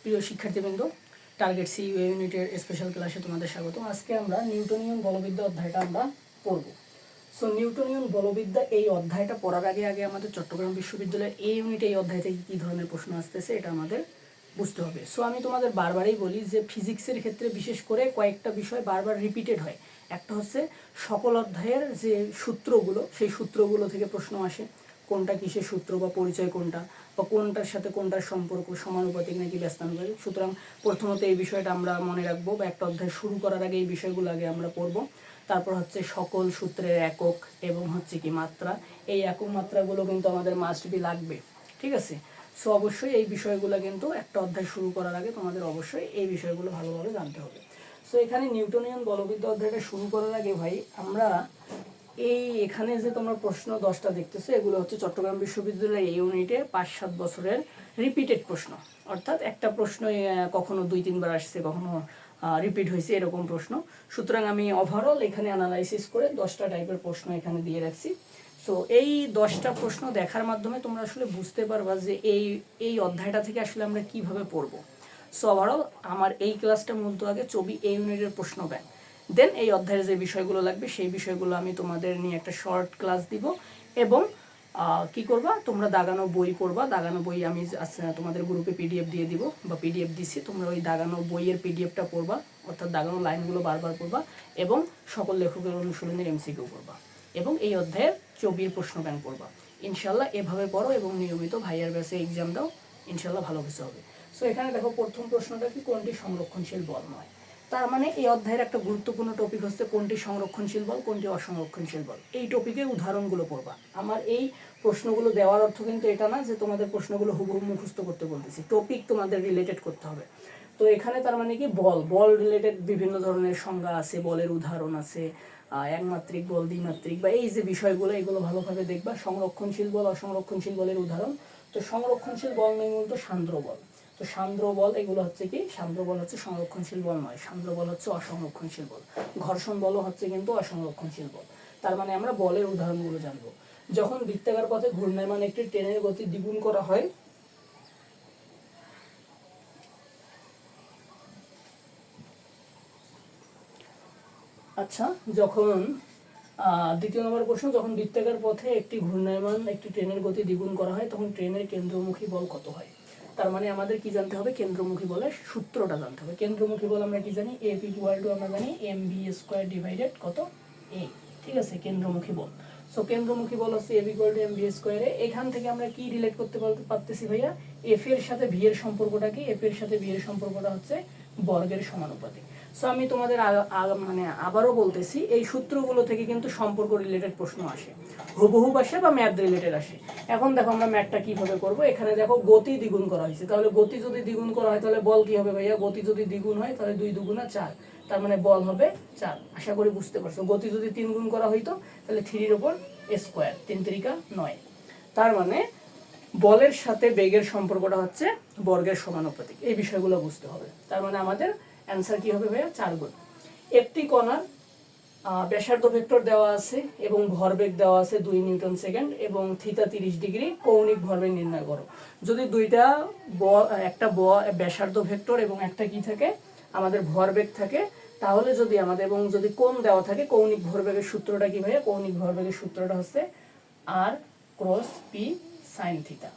প্রিয় শিক্ষার্থীবৃন্দ, target C ইউনিটের স্পেশাল ক্লাসে তোমাদের স্বাগত। আজকে আমরা নিউটনীয় বলবিদ্যা অধ্যায়টা আমরা পড়ব। সো নিউটনীয় বলবিদ্যা এই অধ্যায়টা পড়ার আগে আমাদের চট্টগ্রাম বিশ্ববিদ্যালয়ের এই ইউনিটে এই অধ্যায় থেকে কী ধরনের প্রশ্ন আসতেছে এটা আমাদের বুঝতে হবে। সো আমি তোমাদের বারবারই বলি যে ফিজিক্সের ক্ষেত্রে বিশেষ করে কয়েকটা বিষয় বারবার রিপিটেড হয়। একটা হচ্ছে সকল অধ্যায়ের যে সূত্রগুলো, সেই সূত্রগুলো থেকে প্রশ্ন আসে, কোনটা কিসের সূত্র বা পরিচয় কোনটা, বা কোনটার সাথে কোনটার সম্পর্ক, সমানুপাতিক নাকি ব্যস্তানুপাতিক। সুতরাং প্রথমত এই বিষয়টা আমরা মনে রাখবো, বা একটা অধ্যায় শুরু করার আগে এই বিষয়গুলো আগে আমরা পড়ব। তারপর হচ্ছে সকল সূত্রের একক এবং হচ্ছে কি মাত্রা, এই একক মাত্রাগুলো কিন্তু আমাদের মাস্ট বি লাগবে, ঠিক আছে। সো অবশ্যই এই বিষয়গুলো কিন্তু একটা অধ্যায় শুরু করার আগে তোমাদের অবশ্যই এই বিষয়গুলো ভালোভাবে জানতে হবে। সো এখানে নিউটনিয়ান বলবিদ্যা অধ্যায়টা শুরু করার আগে ভাই আমরা এখানে যে তোমরা প্রশ্ন 10টা দেখতেছো, এগুলো হচ্ছে চট্টগ্রাম বিশ্ববিদ্যালয়ের এই ইউনিটে 5-7 বছরের রিপিটেড প্রশ্ন। অর্থাৎ একটা প্রশ্ন কখনো 2-3 বার আসছে, কখনো রিপিট হয়েছে, এরকম প্রশ্ন। সুতরাং আমি ওভারঅল এখানে অ্যানালাইসিস করে 10টা টাইপের প্রশ্ন এখানে দিয়ে রাখছি। সো এই 10টা প্রশ্ন দেখার মাধ্যমে তোমরা আসলে বুঝতে পারবা যে এই অধ্যায়টা থেকে আসলে আমরা কিভাবে পড়বো। সো ওভারঅল আমার এই ক্লাসটা মূলত আগে এই ইউনিটের প্রশ্ন ব্যাংক, দেন এই অধ্যায়ের যে বিষয়গুলো লাগবে সেই বিষয়গুলো আমি তোমাদের নিয়ে একটা শর্ট ক্লাস দিব। এবং কি করবা, তোমরা দাগানো বই পড়বা। দাগানো বই আমি তোমাদের গ্রুপে পিডিএফ দিয়ে দিব, বা পিডিএফ দিছি, তোমরা ওই দাগানো বইয়ের পিডিএফটা পড়বা, অর্থাৎ দাগানো লাইনগুলো বারবার পড়বা, এবং সকল লেখকের অনুশীলনের এমসিকিউ পড়বা, এবং এই অধ্যায়ের 24 প্রশ্ন ব্যাংক পড়বা। ইনশাল্লাহ এভাবে পড়ো এবং নিয়মিত ভাইয়ার ব্যাচে এক্সাম দাও, ইনশাল্লাহ ভালো কিছু হবে। সো এখানে দেখো প্রথম প্রশ্নটা কি, কোনটি সংরক্ষণশীল বল নয়। তার মানে এই অধ্যায়ের একটা গুরুত্বপূর্ণ টপিক হচ্ছে কোনটি সংরক্ষণশীল বল, কোনটি অসংরক্ষণশীল বল। এই টপিকের উদাহরণগুলো পড়বা। আমার এই প্রশ্নগুলো দেওয়ার অর্থ কিন্তু এটা না যে তোমাদের প্রশ্নগুলো হুবহু মুখস্থ করতে বলতেছি, টপিক তোমাদের রিলেটেড করতে হবে। তো এখানে তার মানে কি, বল রিলেটেড বিভিন্ন ধরনের সংজ্ঞা আছে, বলের উদাহরণ আছে, একমাত্রিক বল, দ্বিমাত্রিক, বা এই যে বিষয়গুলো, এগুলো ভালোভাবে দেখবা। সংরক্ষণশীল বল, অসংরক্ষণশীল বলের উদাহরণ। তো সংরক্ষণশীল বল নেই মূলত সান্দ্র বল। তো সান্দ্র বল এগুলো হচ্ছে কি, সান্দ্র বল হচ্ছে সংরক্ষণশীল বল নয়, সান্দ্র বল হচ্ছে অসংরক্ষণশীল বল। ঘর্ষণ বলও হচ্ছে কিন্তু অসংরক্ষণশীল বল। তার মানে আমরা বলের উদাহরণগুলো জানবো। যখন বৃত্তাকার পথে ঘূর্ণায়মান একটি ট্রেনের গতি দ্বিগুণ করা হয়, আচ্ছা, যখন দ্বিতীয় নম্বর প্রশ্ন, যখন বৃত্তাকার পথে একটি ঘূর্ণায়মান একটি ট্রেনের গতি দ্বিগুণ করা হয় তখন ট্রেনের কেন্দ্রমুখী বল কত হয়। তার মানে আমাদের কি জানতে হবে, কেন্দ্রমুখী বলের সূত্রটা জানতে হবে। কেন্দ্রমুখী বল আমরা কি জানি, এফ ইকুয়াল টু আমরা জানি mv স্কয়ার ডিভাইডেড কত a, ঠিক আছে, কেন্দ্রমুখী বল। সো কেন্দ্রমুখী বল হচ্ছে F equal to mv square এ। এখান থেকে আমরা কি রিলেট করতে পারতেছি ভাইয়া, এফ এর সাথে ভি এর সম্পর্কটা কি, এফ এর সাথে ভি এর সম্পর্কটা হচ্ছে বর্গের সমানুপাতিক। সো আমি তোমাদের মানে আবারও বলতেছি, এই সূত্রগুলো থেকে কিন্তু সম্পর্ক রিলেটেড প্রশ্ন আসে, হুবহু আসে বা ম্যাথ রিলেটেড আসে। এখন দেখো আমরা ম্যাথটা কিভাবে করব। এখানে দেখো গতি দ্বিগুণ করা হয়েছে, তাহলে গতি যদি দ্বিগুণ করা হয় তাহলে বল কি হবে ভাইয়া, গতি যদি দ্বিগুণ হয় তাহলে 2 দুগুণা 4, তার মানে বল হবে 4। আশা করি বুঝতে পারছো। গতি যদি 3 গুণ করা হইতো তাহলে 3 এর উপর স্কয়ার, 3 3 9। তার মানে বলের সাথে বেগের সম্পর্কটা হচ্ছে বর্গের সমানুপাতিক। এই বিষয়গুলো বুঝতে হবে। তার মানে আমাদের অ্যান্সার কি হবে ভাইয়া, 4 গুণ। একটি কণার ব্যাসার্ধ ভেক্টর দেওয়া আছে এবং ভরবেগ দেওয়া আছে 2 নিউটন সেকেন্ড এবং থিটা 30 ডিগ্রি, কৌণিক ভরবেগ নির্ণয় করো। যদি দুইটা একটা ব্যাসার্ধ ভেক্টর এবং একটা কি থাকে, আমাদের ভরবেগ থাকে, তাহলে যদি আমাদের এবং যদি কোণ দেওয়া থাকে, কৌণিক ভরবেগের সূত্রটা কি ভাইয়া, কৌণিক ভরবেগের সূত্রটা হচ্ছে আর ক্রস পি সাইন থিটা,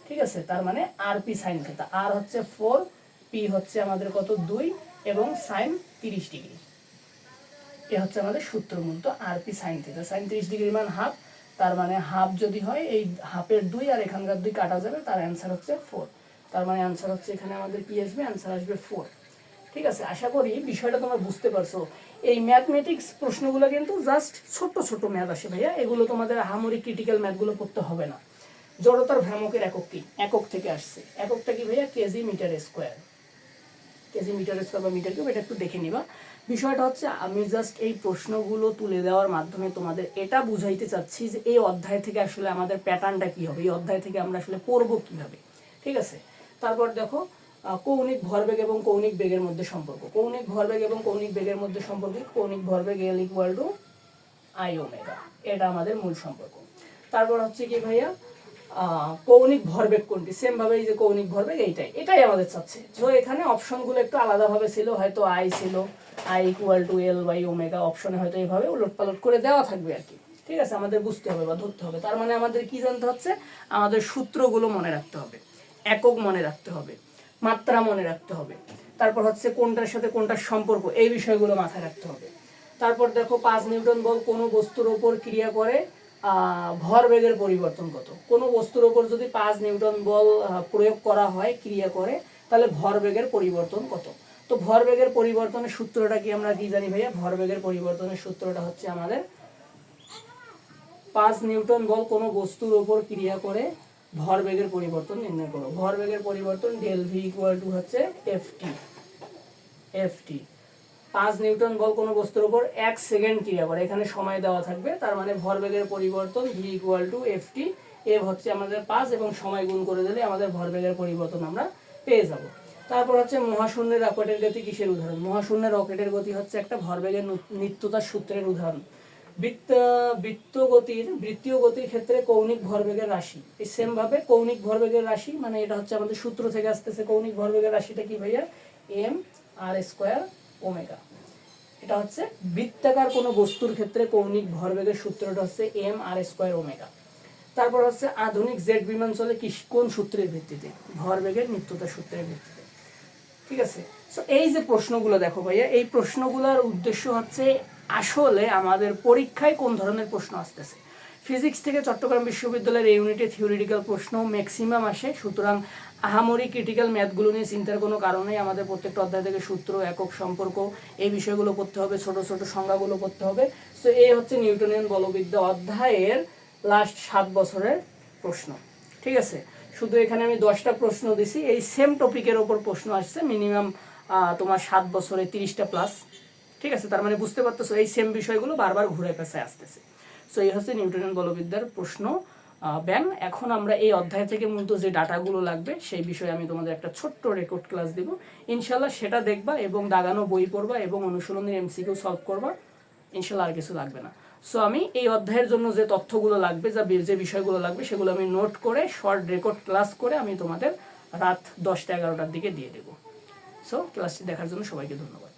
ঠিক আছে। তার মানে আর পি সাইন থিটা, আর হচ্ছে 4, পি হচ্ছে আমাদের কত 2, এবং সাইন 30 ডিগ্রি। এ হচ্ছে আমাদের সূত্র মূলত আর পি সাইন থিটা। সাইন 30 ডিগ্রির মান হাফ, তার মানে হাফ যদি হয় এই হাফের 2 আর এখানকার 2 কাটা যাবে, তার অ্যান্সার হচ্ছে 4। তার মানে অ্যান্সার হচ্ছে এখানে আমাদের কি আসবে, অ্যান্সার আসবে 4, ঠিক আছে। আশা করি বিষয়টা তোমরা বুঝতে পারছো। এই ম্যাথমেটিক্স প্রশ্নগুলো কিন্তু জাস্ট ছোট ছোট ম্যাথ আসে ভাইয়া, এগুলো তোমাদের আহামরি ক্রিটিক্যাল ম্যাথগুলো করতে হবে না। জড়তার ভ্রামকের একক কি, একক থেকে আসছে। এককটা কি ভাইয়া, KG metre square, KG metre square বা মিটার কিউব, এটা একটু দেখে নিবা। বিষয়টা হচ্ছে আমি জাস্ট এই প্রশ্নগুলো তুলে দেওয়ার মাধ্যমে তোমাদের এটা বুঝাইতে চাচ্ছি যে এই অধ্যায় থেকে আসলে আমাদের প্যাটার্নটা কি হবে, এই অধ্যায় থেকে আমরা আসলে পড়বো কিভাবে, ঠিক আছে। তারপর দেখো কৌণিক ভরবেগ এবং কৌণিক বেগের মধ্যে সম্পর্ক। কৌণিক ভরবেগ এবং কৌণিক বেগের মধ্যে সম্পর্ক, কৌণিক ভরবেগ L equal to I omega, এটা আমাদের মূল সম্পর্ক। তারপর হচ্ছে কি ভাইয়া, কৌণিক ভরবেগ কোনটি, সেম ভাবে এই যে কৌণিক ভরবেগ এটাই আমাদের চাচ্ছে। তো এখানে অপশনগুলো একটু আলাদাভাবে ছিল, হয়তো আই ছিল I equal to L by omega, অপশনে হয়তো এইভাবে উলট পালট করে দেওয়া থাকবে আর কি। ঠিক আছে, আমাদের বুঝতে হবে বা ধরতে হবে। তার মানে আমাদের কি জানতে হচ্ছে, আমাদের সূত্রগুলো মনে রাখতে হবে, একক মনে রাখতে হবে, মাত্রা মনে রাখতে হবে, তারপর হচ্ছে কোনটার সাথে কোনটার সম্পর্ক, এই বিষয়গুলো মাথায় রাখতে হবে। তারপর দেখো 5 নিউটন বল কোনো বস্তুর ওপর ক্রিয়া করে ভরবেগের পরিবর্তন কত। কোনো বস্তুর ওপর যদি 5 নিউটন বল প্রয়োগ করা হয়, ক্রিয়া করে, তাহলে ভরবেগের পরিবর্তন কত। তো ভরবেগের পরিবর্তনের সূত্রটা কি আমরা কি জানি ভাইয়া? ভরবেগের পরিবর্তনের সূত্রটা হচ্ছে আমাদের 5 নিউটন বল কোনো বস্তুর ওপর ক্রিয়া করে ভরবেগের পরিবর্তন নির্ণয় করো। ভরবেগের পরিবর্তন ডেল ভি ইকুয়াল টু হচ্ছে এফটি। 5 নিউটন বল কোনো বস্তুর উপর 1 সেকেন্ড ক্রিয়া করে, এখানে সময় দেওয়া থাকবে, তার মানে ভরবেগের পরিবর্তন V equal to FT. F হচ্ছে আমাদের 5 এবং সময় গুণ করে দিলে আমাদের ভরবেগের পরিবর্তন আমরা পেয়ে যাব। তারপর হচ্ছে মহাশূন্যের রকেটের গতি কিসের উদাহরণ? মহাশূন্যের রকেটের গতি হচ্ছে একটা ভরবেগের নিত্যতার সূত্রের উদাহরণ। বৃত্তীয় গতির ক্ষেত্রে কৌণিক ভরবেগের রাশি, এই সেম ভাবে কৌণিক ভরবেগের রাশি মানে এটা হচ্ছে আমাদের সূত্র থেকে আসতেছে। কৌণিক ভরবেগের রাশিটা কি ভাইয়া? M R square omega. এটা হচ্ছে বৃত্তাকার কোনো বস্তুর ক্ষেত্রে কৌণিক ভরবেগের সূত্রটা হচ্ছে এম আর স্কোয়ার ওমেগা। তারপর হচ্ছে আধুনিক জেট বিমান চলে কোন সূত্রের ভিত্তিতে? ভরবেগের নিত্যতা সূত্রের ভিত্তিতে। ঠিক আছে, সো এই যে প্রশ্নগুলো দেখো ভাইয়া, এই প্রশ্নগুলোর উদ্দেশ্য হচ্ছে আসলে আমাদের পরীক্ষায় কোন ধরনের প্রশ্ন আসতেছে। ফিজিক্স থেকে চট্টগ্রাম বিশ্ববিদ্যালয়ের এই ইউনিটে থিওরিটিক্যাল প্রশ্ন ম্যাক্সিমাম আসে, সুতরাং আহামরি ক্রিটিক্যাল ম্যাথগুলো নিয়ে চিন্তার কোনো কারণেই আমাদের প্রত্যেকটা অধ্যায় থেকে সূত্র, একক, সম্পর্ক, এই বিষয়গুলো পড়তে হবে, ছোট ছোট সংজ্ঞাগুলো পড়তে হবে। সো এই হচ্ছে নিউটনিয়ান বলবিদ্যা অধ্যায়ের লাস্ট 7 বছরের প্রশ্ন। ঠিক আছে, শুধু এখানে আমি 10টা প্রশ্ন দিছি, এই সেম টপিকের ওপর প্রশ্ন আসছে মিনিমাম তোমার 7 বছরে 30টা প্লাস। ঠিক আছে, তার মানে বুঝতে পারতেছো এই সেম বিষয়গুলো বারবার ঘুরে পেঁচায় আসতেছে। সো এই হচ্ছে নিউটনিয়ান বলবিদ্যার প্রশ্ন ব্যাংক। এখন আমরা এই অধ্যায় থেকে মূলত যে ডাটাগুলো লাগবে সেই বিষয়ে আমি তোমাদের একটা ছোট্ট রেকর্ড ক্লাস দেব, ইনশাল্লাহ সেটা দেখবা এবং দাগানো বই পড়বা এবং অনুশীলনের এমসিকিউ সলভ করবা, ইনশাল্লাহ আর কিছু লাগবে না। সো আমি এই অধ্যায়ের জন্য যে তথ্যগুলো লাগবে, যে বিষয়গুলো লাগবে সেগুলো আমি নোট করে শর্ট রেকর্ড ক্লাস করে আমি তোমাদের রাত 10টা 11টার দিকে দিয়ে দেবো। সো ক্লাসটি দেখার জন্য সবাইকে ধন্যবাদ।